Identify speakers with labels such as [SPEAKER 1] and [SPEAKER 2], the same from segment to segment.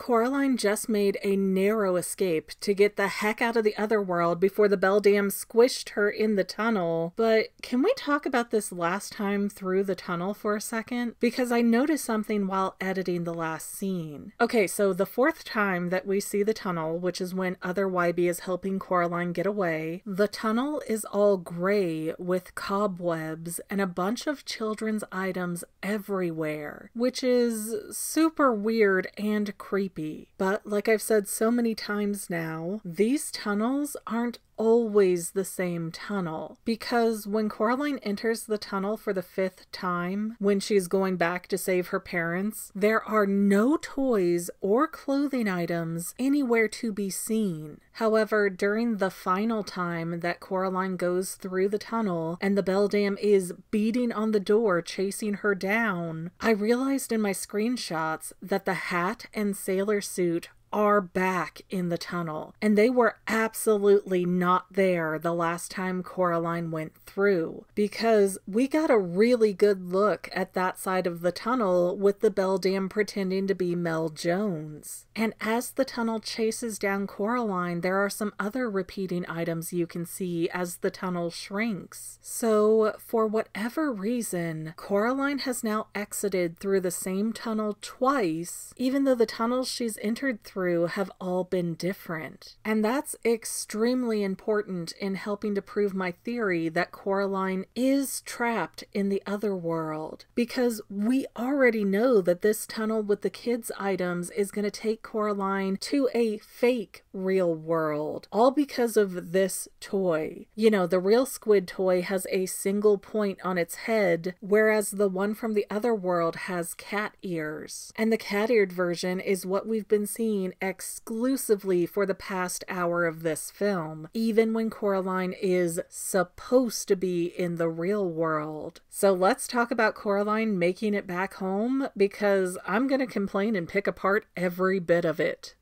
[SPEAKER 1] Coraline just made a narrow escape to get the heck out of the other world before the Beldam squished her in the tunnel. But can we talk about this last time through the tunnel for a second? Because I noticed something while editing the last scene. Okay, so the fourth time that we see the tunnel, which is when other YB is helping Coraline get away, the tunnel is all gray with cobwebs and a bunch of children's items everywhere, which is super weird and creepy. But like I've said so many times now, these tunnels aren't always the same tunnel, because when Coraline enters the tunnel for the 5th time, when she's going back to save her parents, there are no toys or clothing items anywhere to be seen. However, during the final time that Coraline goes through the tunnel and the Beldam is beating on the door chasing her down, I realized in my screenshots that the hat and sailor suit are back in the tunnel, and they were absolutely not there the last time Coraline went through, because we got a really good look at that side of the tunnel with the Beldam pretending to be Mel Jones. And as the tunnel chases down Coraline, there are some other repeating items you can see as the tunnel shrinks. So for whatever reason, Coraline has now exited through the same tunnel twice, even though the tunnels she's entered through have all been different. And that's extremely important in helping to prove my theory that Coraline is trapped in the other world, because we already know that this tunnel with the kids' items is going to take Coraline to a fake real world, all because of this toy. You know, the real squid toy has a single point on its head, whereas the one from the other world has cat ears. And the cat-eared version is what we've been seeing exclusively for the past hour of this film, even when Coraline is supposed to be in the real world. So let's talk about Coraline making it back home, because I'm gonna complain and pick apart every bit of it.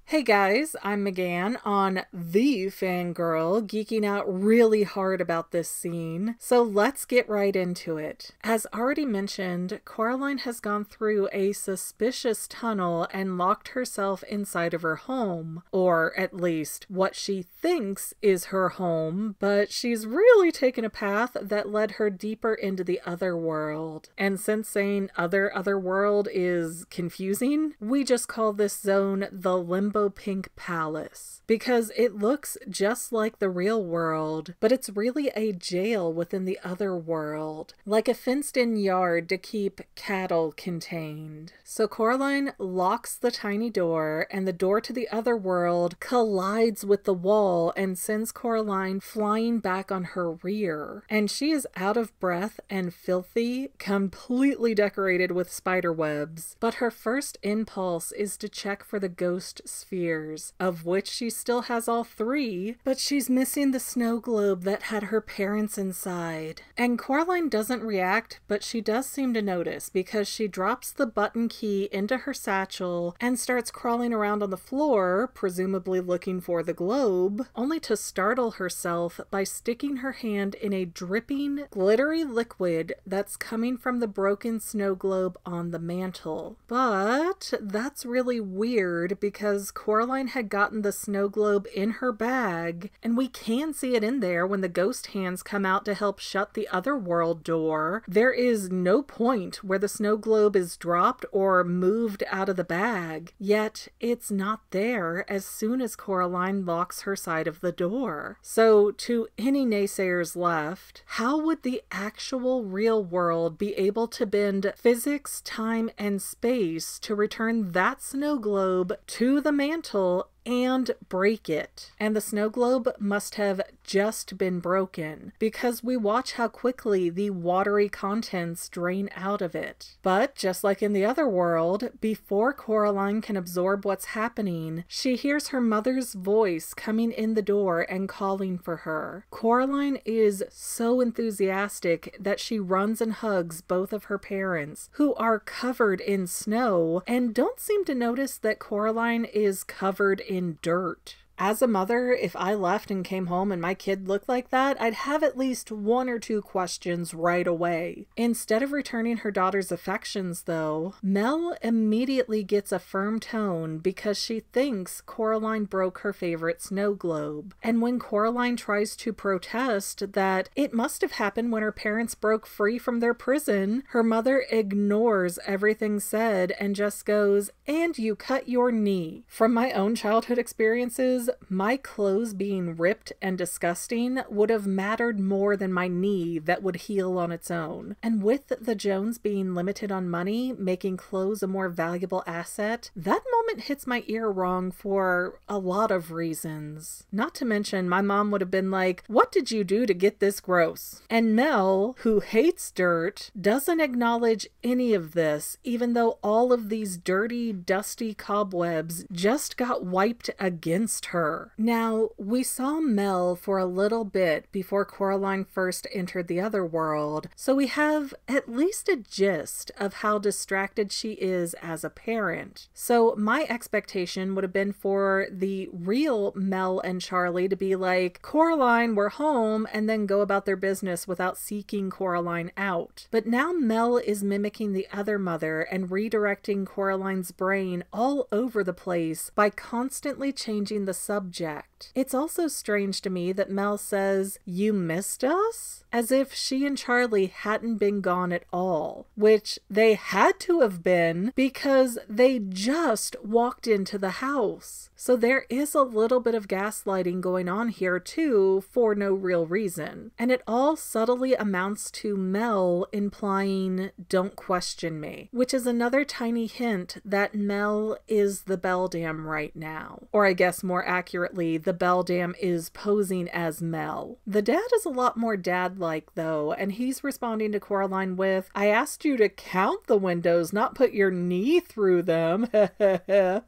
[SPEAKER 1] Hey guys, I'm Megan on the Fangirl, geeking out really hard about this scene, so let's get right into it. As already mentioned, Coraline has gone through a suspicious tunnel and locked herself inside of her home, or at least what she thinks is her home, but she's really taken a path that led her deeper into the other world. And since saying other world is confusing, we just call this zone the Limbo Pink Palace, because it looks just like the real world, but it's really a jail within the other world, like a fenced-in yard to keep cattle contained. So Coraline locks the tiny door, and the door to the other world collides with the wall and sends Coraline flying back on her rear. And she is out of breath and filthy, completely decorated with spider webs, but her first impulse is to check for the ghost spheres, of which she still has all 3, but she's missing the snow globe that had her parents inside. And Coraline doesn't react, but she does seem to notice, because she drops the button key into her satchel and starts crawling around on the floor, presumably looking for the globe, only to startle herself by sticking her hand in a dripping, glittery liquid that's coming from the broken snow globe on the mantle. But that's really weird, because Coraline had gotten the snow globe in her bag, and we can see it in there when the ghost hands come out to help shut the other world door. There is no point where the snow globe is dropped or moved out of the bag, yet it's not there as soon as Coraline locks her side of the door. So to any naysayers left, how would the actual real world be able to bend physics, time, and space to return that snow globe to the mantle and break it? And the snow globe must have just been broken, because we watch how quickly the watery contents drain out of it. But just like in the other world, before Coraline can absorb what's happening, she hears her mother's voice coming in the door and calling for her. Coraline is so enthusiastic that she runs and hugs both of her parents, who are covered in snow and don't seem to notice that Coraline is covered in dirt. As a mother, if I left and came home and my kid looked like that, I'd have at least 1 or 2 questions right away. Instead of returning her daughter's affections, though, Mel immediately gets a firm tone because she thinks Coraline broke her favorite snow globe. And when Coraline tries to protest that it must have happened when her parents broke free from their prison, her mother ignores everything said and just goes, "And you cut your knee." From my own childhood experiences, my clothes being ripped and disgusting would have mattered more than my knee that would heal on its own. And with the Jones being limited on money, making clothes a more valuable asset, that moment hits my ear wrong for a lot of reasons. Not to mention, my mom would have been like, "What did you do to get this gross?" And Mel, who hates dirt, doesn't acknowledge any of this, even though all of these dirty, dusty cobwebs just got wiped against her. Now, we saw Mel for a little bit before Coraline first entered the other world, so we have at least a gist of how distracted she is as a parent. So my expectation would have been for the real Mel and Charlie to be like, "Coraline, we're home," and then go about their business without seeking Coraline out. But now Mel is mimicking the other mother and redirecting Coraline's brain all over the place by constantly changing the subject. It's also strange to me that Mel says, "You missed us?" as if she and Charlie hadn't been gone at all, which they had to have been because they just walked into the house. So there is a little bit of gaslighting going on here too, for no real reason. And it all subtly amounts to Mel implying, "Don't question me," which is another tiny hint that Mel is the Beldam right now. Or I guess more accurately, the Beldam is posing as Mel. The dad is a lot more dad-like though, and he's responding to Coraline with, "I asked you to count the windows, not put your knee through them."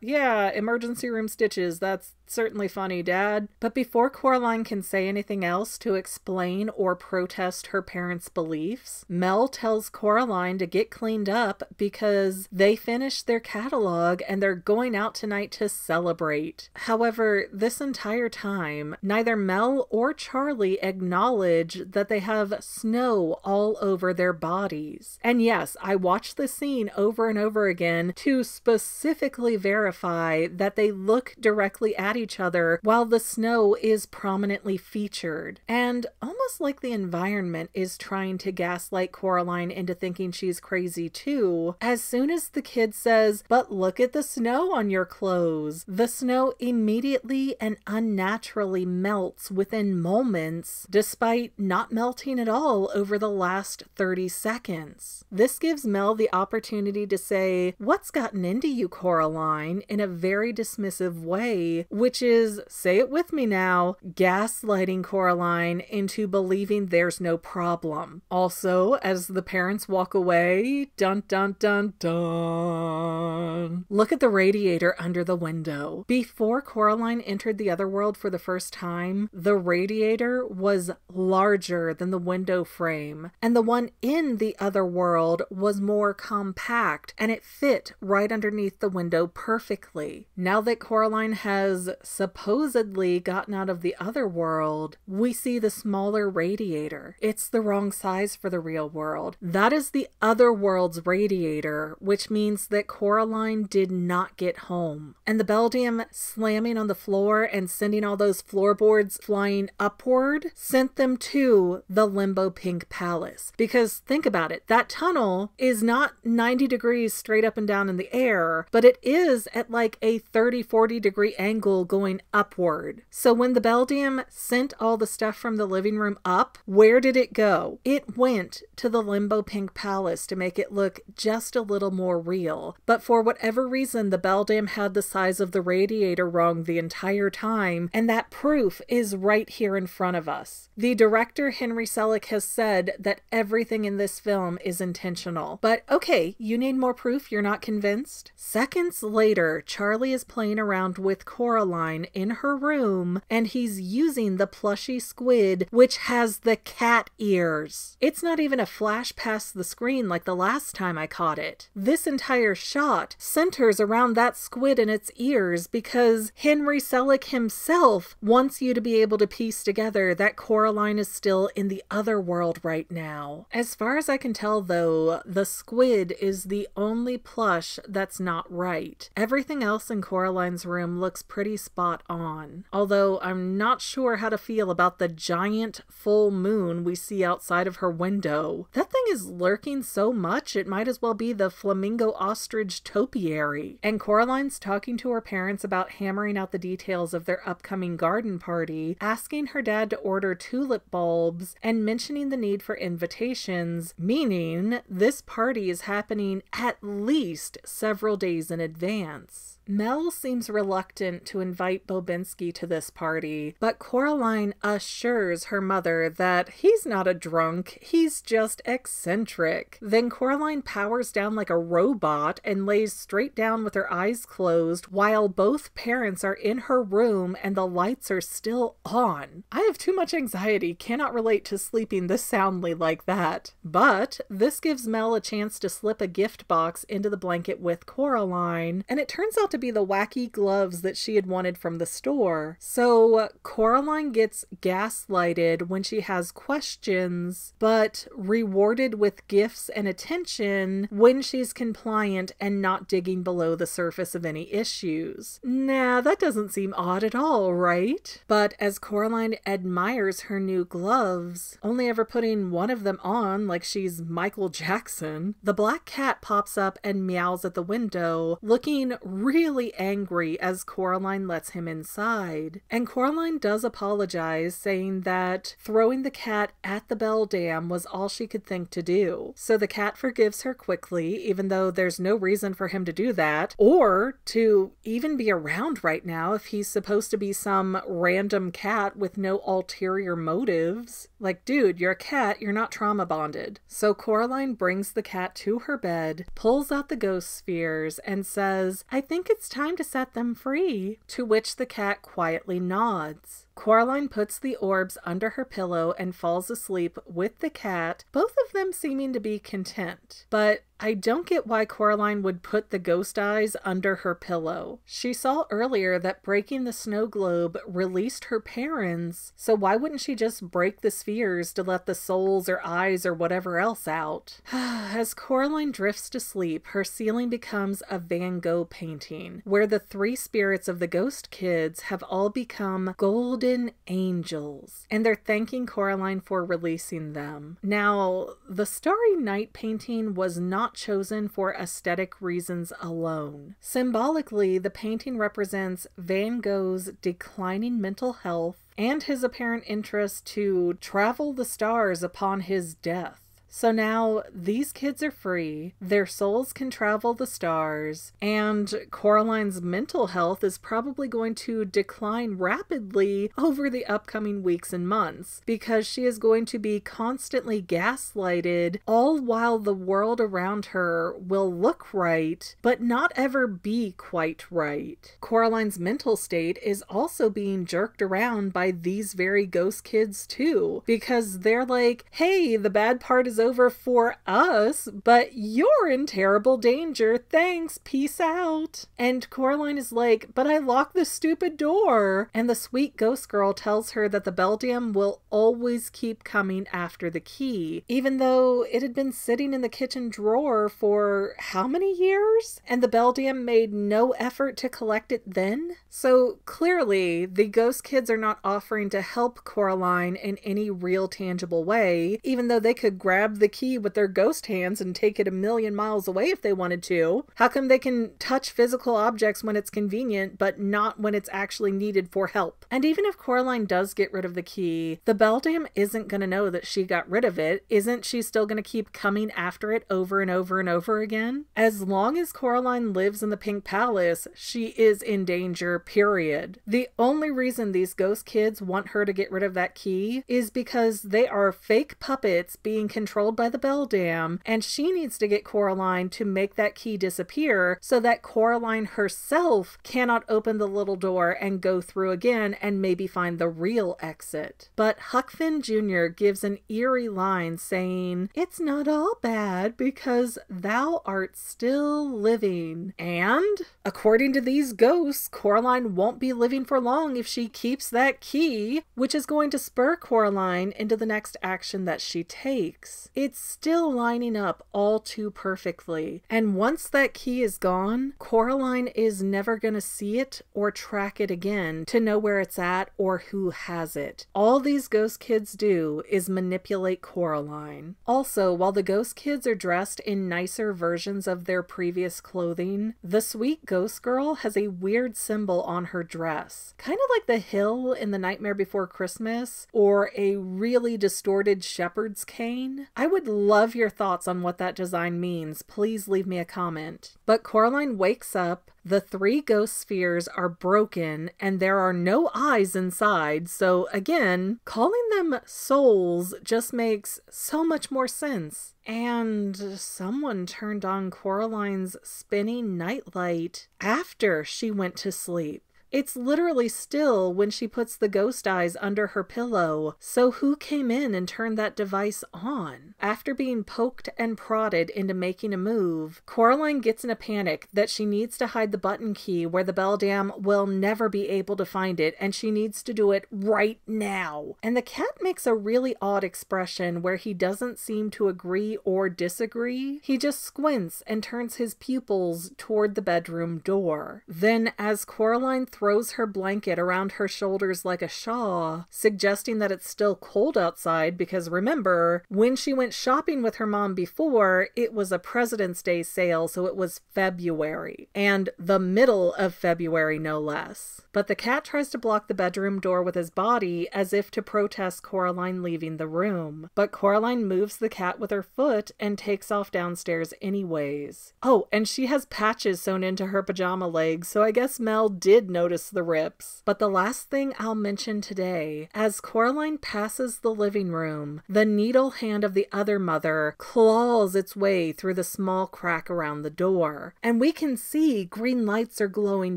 [SPEAKER 1] Yeah, emergency room stitches, that's certainly funny, Dad. But before Coraline can say anything else to explain or protest her parents' beliefs, Mel tells Coraline to get cleaned up because they finished their catalog and they're going out tonight to celebrate. However, this entire time, neither Mel or Charlie acknowledge that they have snow all over their bodies. And yes, I watched the scene over and over again to specifically verify that they look directly at each other while the snow is prominently featured. And almost like the environment is trying to gaslight Coraline into thinking she's crazy too, as soon as the kid says, "But look at the snow on your clothes," the snow immediately and unnaturally melts within moments, despite not melting at all over the last 30 seconds. This gives Mel the opportunity to say, "What's gotten into you, Coraline?" in a very dismissive way, which is, say it with me now, gaslighting Coraline into believing there's no problem. Also, as the parents walk away, dun dun dun dun, look at the radiator under the window. Before Coraline entered the other world for the first time, the radiator was larger than the window frame, and the one in the other world was more compact, and it fit right underneath the window perfectly. Now that Coraline has supposedly gotten out of the other world, we see the smaller radiator. It's the wrong size for the real world. That is the other world's radiator, which means that Coraline did not get home. And the Beldam slamming on the floor and sending all those floorboards flying upward sent them to the Limbo Pink Palace. Because think about it, that tunnel is not 90 degrees straight up and down in the air, but it is at like a 30-40 degree angle going upward. So when the Beldam sent all the stuff from the living room up, where did it go? It went to the Limbo Pink Palace to make it look just a little more real. But for whatever reason, the Beldam had the size of the radiator wrong the entire time, and that proof is right here in front of us. The director, Henry Selick, has said that everything in this film is intentional. But okay, you need more proof? You're not convinced? Seconds later, Charlie is playing around with Coraline Coraline in her room, and he's using the plushy squid, which has the cat ears. It's not even a flash past the screen like the last time I caught it. This entire shot centers around that squid and its ears because Henry Selick himself wants you to be able to piece together that Coraline is still in the other world right now. As far as I can tell though, the squid is the only plush that's not right. Everything else in Coraline's room looks pretty spot on, although I'm not sure how to feel about the giant full moon we see outside of her window. That thing is lurking so much it might as well be the flamingo ostrich topiary. And Coraline's talking to her parents about hammering out the details of their upcoming garden party, asking her dad to order tulip bulbs, and mentioning the need for invitations, meaning this party is happening at least several days in advance. Mel seems reluctant to invite Bobinski to this party, but Coraline assures her mother that he's not a drunk, he's just eccentric. Then Coraline powers down like a robot and lays straight down with her eyes closed while both parents are in her room and the lights are still on. I have too much anxiety, cannot relate to sleeping this soundly like that. But this gives Mel a chance to slip a gift box into the blanket with Coraline, and it turns out to be the wacky gloves that she had wanted from the store. So Coraline gets gaslighted when she has questions, but rewarded with gifts and attention when she's compliant and not digging below the surface of any issues. Nah, that doesn't seem odd at all, right? But as Coraline admires her new gloves, only ever putting one of them on like she's Michael Jackson, the black cat pops up and meows at the window, looking really angry as Coraline lets him inside. And Coraline does apologize, saying that throwing the cat at the Beldam was all she could think to do. So the cat forgives her quickly, even though there's no reason for him to do that, or to even be around right now if he's supposed to be some random cat with no ulterior motives. Like, dude, you're a cat, you're not trauma bonded. So Coraline brings the cat to her bed, pulls out the ghost spheres, and says, "I think it's time to set them free," to which the cat quietly nods. Coraline puts the orbs under her pillow and falls asleep with the cat, both of them seeming to be content. But I don't get why Coraline would put the ghost eyes under her pillow. She saw earlier that breaking the snow globe released her parents, so why wouldn't she just break the spheres to let the souls or eyes or whatever else out? As Coraline drifts to sleep, her ceiling becomes a Van Gogh painting, where the three spirits of the ghost kids have all become golden angels, and they're thanking Coraline for releasing them. Now, the Starry Night painting was not chosen for aesthetic reasons alone. Symbolically, the painting represents Van Gogh's declining mental health and his apparent interest to travel the stars upon his death. So now these kids are free, their souls can travel the stars, and Coraline's mental health is probably going to decline rapidly over the upcoming weeks and months because she is going to be constantly gaslighted, all while the world around her will look right, but not ever be quite right. Coraline's mental state is also being jerked around by these very ghost kids too, because they're like, hey, the bad part is over for us, but you're in terrible danger. Thanks, peace out. And Coraline is like, but I locked the stupid door. And the sweet ghost girl tells her that the Beldam will always keep coming after the key, even though it had been sitting in the kitchen drawer for how many years? And the Beldam made no effort to collect it then? So clearly, the ghost kids are not offering to help Coraline in any real tangible way, even though they could grab the key with their ghost hands and take it a million miles away if they wanted to. How come they can touch physical objects when it's convenient, but not when it's actually needed for help? And even if Coraline does get rid of the key, the Beldam isn't going to know that she got rid of it. Isn't she still going to keep coming after it over and over and over again? As long as Coraline lives in the Pink Palace, she is in danger, period. The only reason these ghost kids want her to get rid of that key is because they are fake puppets being controlled controlled by the Beldam, and she needs to get Coraline to make that key disappear so that Coraline herself cannot open the little door and go through again and maybe find the real exit. But Huck Finn Jr. gives an eerie line saying, "It's not all bad because thou art still living." And according to these ghosts, Coraline won't be living for long if she keeps that key, which is going to spur Coraline into the next action that she takes. It's still lining up all too perfectly. And once that key is gone, Coraline is never going to see it or track it again to know where it's at or who has it. All these ghost kids do is manipulate Coraline. Also, while the ghost kids are dressed in nicer versions of their previous clothing, the sweet ghost girl has a weird symbol on her dress, kind of like the hill in The Nightmare Before Christmas, or a really distorted shepherd's cane. I would love your thoughts on what that design means. Please leave me a comment. But Coraline wakes up, the 3 ghost spheres are broken, and there are no eyes inside, so again, calling them souls just makes so much more sense. And someone turned on Coraline's spinning nightlight after she went to sleep. It's literally still when she puts the ghost eyes under her pillow. So who came in and turned that device on? After being poked and prodded into making a move, Coraline gets in a panic that she needs to hide the button key where the Beldam will never be able to find it, and she needs to do it right now. And the cat makes a really odd expression where he doesn't seem to agree or disagree. He just squints and turns his pupils toward the bedroom door. Then as Coraline throws her blanket around her shoulders like a shawl, suggesting that it's still cold outside because remember, when she went shopping with her mom before, it was a President's Day sale, so it was February. And the middle of February, no less. But the cat tries to block the bedroom door with his body as if to protest Coraline leaving the room. But Coraline moves the cat with her foot and takes off downstairs anyways. Oh, and she has patches sewn into her pajama legs, so I guess Mel did notice the rips. But the last thing I'll mention today, as Coraline passes the living room, the needle hand of the other mother claws its way through the small crack around the door, and we can see green lights are glowing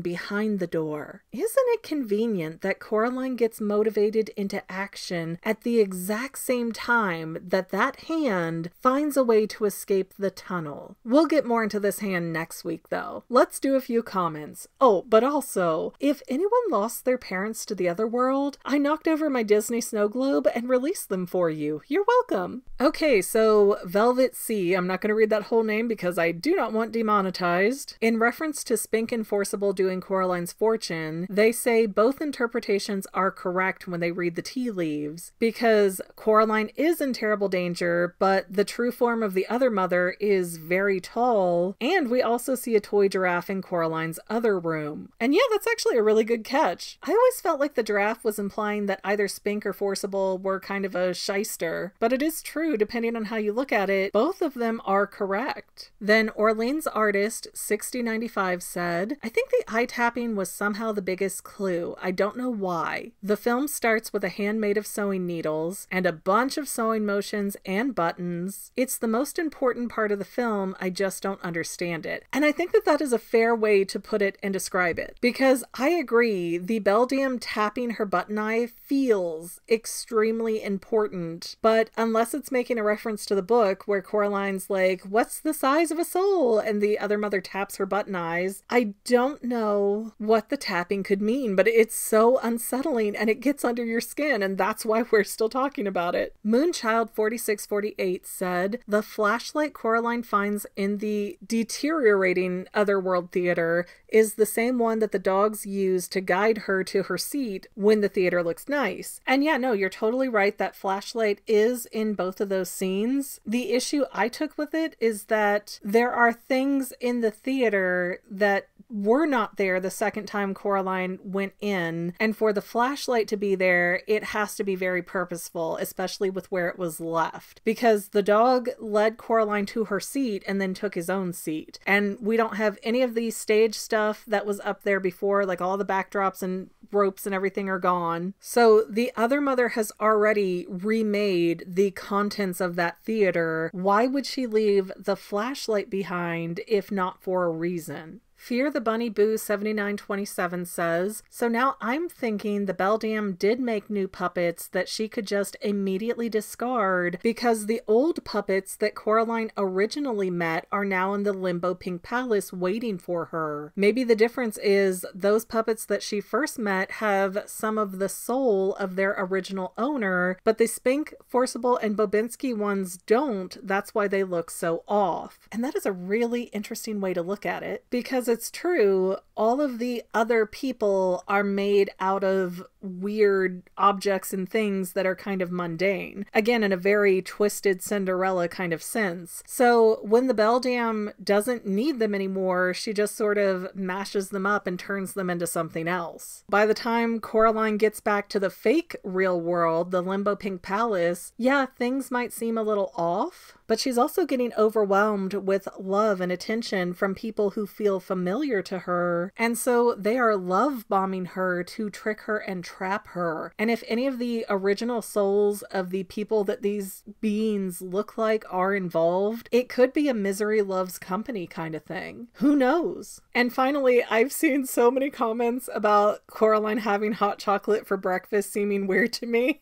[SPEAKER 1] behind the door. Isn't it convenient that Coraline gets motivated into action at the exact same time that that hand finds a way to escape the tunnel? We'll get more into this hand next week though. Let's do a few comments. Oh, but also, if anyone lost their parents to the other world, I knocked over my Disney snow globe and released them for you. You're welcome. Okay, so Velvet Sea, I'm not going to read that whole name because I do not want demonetized. In reference to Spink and Forcible doing Coraline's fortune, they say both interpretations are correct when they read the tea leaves, because Coraline is in terrible danger, but the true form of the other mother is very tall, and we also see a toy giraffe in Coraline's other room. And yeah, that's actually a really good catch. I always felt like the giraffe was implying that either Spink or Forcible were kind of a shyster, but it is true depending on how you look at it, both of them are correct. Then Orleans Artist 6095 said, I think the eye tapping was somehow the biggest clue. I don't know why. The film starts with a hand made of sewing needles and a bunch of sewing motions and buttons. It's the most important part of the film. I just don't understand it. And I think that that is a fair way to put it and describe it, because I agree, the Beldam tapping her button eye feels extremely important, but unless it's making a reference to the book where Coraline's like, what's the size of a soul? And the other mother taps her button eyes, I don't know what the tapping could mean, but it's so unsettling and it gets under your skin, and that's why we're still talking about it. Moonchild 4648 said, the flashlight Coraline finds in the deteriorating Otherworld theater is the same one that the dogs use to guide her to her seat when the theater looks nice. And yeah, no, you're totally right. That flashlight is in both of those scenes. The issue I took with it is that there are things in the theater that were not there the second time Coraline went in, and for the flashlight to be there, it has to be very purposeful, especially with where it was left, because the dog led Coraline to her seat and then took his own seat, and we don't have any of the stage stuff that was up there before, like all the backdrops and ropes and everything are gone. So the other mother has already remade the contents of that theater. Why would she leave the flashlight behind if not for a reason? Fear the Bunny Boo 7927 says, so now I'm thinking the Beldam did make new puppets that she could just immediately discard because the old puppets that Coraline originally met are now in the Limbo Pink Palace waiting for her. Maybe the difference is those puppets that she first met have some of the soul of their original owner, but the Spink, Forcible, and Bobinski ones don't. That's why they look so off. And that is a really interesting way to look at it, because it's true, all of the other people are made out of weird objects and things that are kind of mundane. Again, in a very twisted Cinderella kind of sense. So when the Beldam doesn't need them anymore, she just sort of mashes them up and turns them into something else. By the time Coraline gets back to the fake real world, the Limbo Pink Palace, yeah, things might seem a little off, but she's also getting overwhelmed with love and attention from people who feel familiar to her, and so they are love bombing her to trick her and trap her. And if any of the original souls of the people that these beings look like are involved, it could be a misery loves company kind of thing. Who knows? And finally, I've seen so many comments about Coraline having hot chocolate for breakfast seeming weird to me.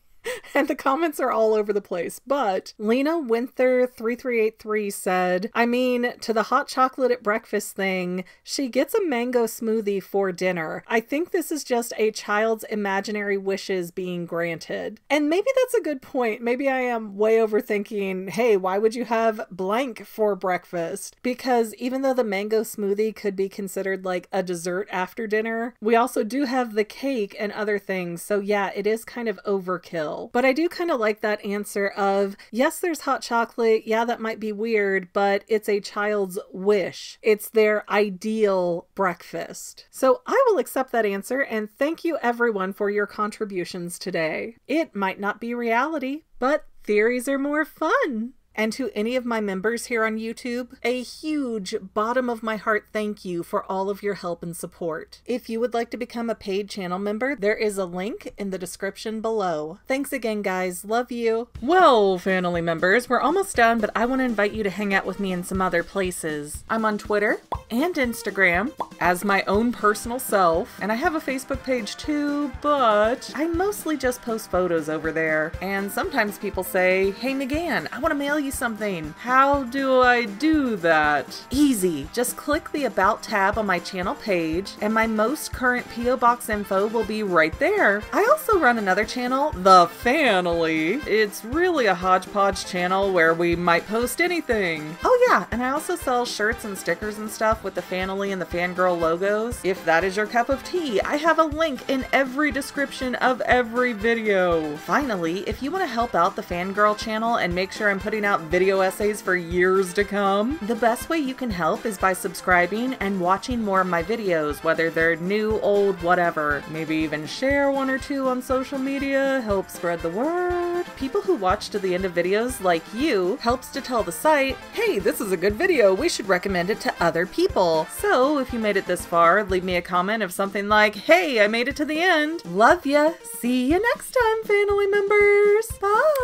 [SPEAKER 1] And the comments are all over the place. But Lena Winther 3383 said, I mean, to the hot chocolate at breakfast thing, she gets a mango smoothie for dinner. I think this is just a child's imaginary wishes being granted. And maybe that's a good point. Maybe I am way overthinking, hey, why would you have blank for breakfast? Because even though the mango smoothie could be considered like a dessert after dinner, we also do have the cake and other things. So yeah, it is kind of overkill. But I do kind of like that answer of, yes, there's hot chocolate. Yeah, that might be weird, but it's a child's wish. It's their ideal breakfast. So I will accept that answer, and thank you everyone for your contributions today. It might not be reality, but theories are more fun. And to any of my members here on YouTube, a huge bottom of my heart thank you for all of your help and support. If you would like to become a paid channel member, there is a link in the description below. Thanks again, guys. Love you. Well, family members, we're almost done, but I want to invite you to hang out with me in some other places. I'm on Twitter and Instagram as my own personal self, and I have a Facebook page too, but I mostly just post photos over there. And sometimes people say, hey McGann, I want to mail you something. How do I do that? Easy. Just click the About tab on my channel page and my most current P.O. Box info will be right there. I also run another channel, The Family. It's really a hodgepodge channel where we might post anything. Oh yeah, and I also sell shirts and stickers and stuff with the Family and the Fangirl logos. If that is your cup of tea, I have a link in every description of every video. Finally, if you want to help out the Fangirl channel and make sure I'm putting out video essays for years to come, the best way you can help is by subscribing and watching more of my videos, whether they're new, old, whatever. Maybe even share one or two on social media, help spread the word. People who watch to the end of videos like you helps to tell the site, hey, this is a good video, we should recommend it to other people. So if you made it this far, leave me a comment of something like, hey, I made it to the end. Love ya. See you next time, family members. Bye.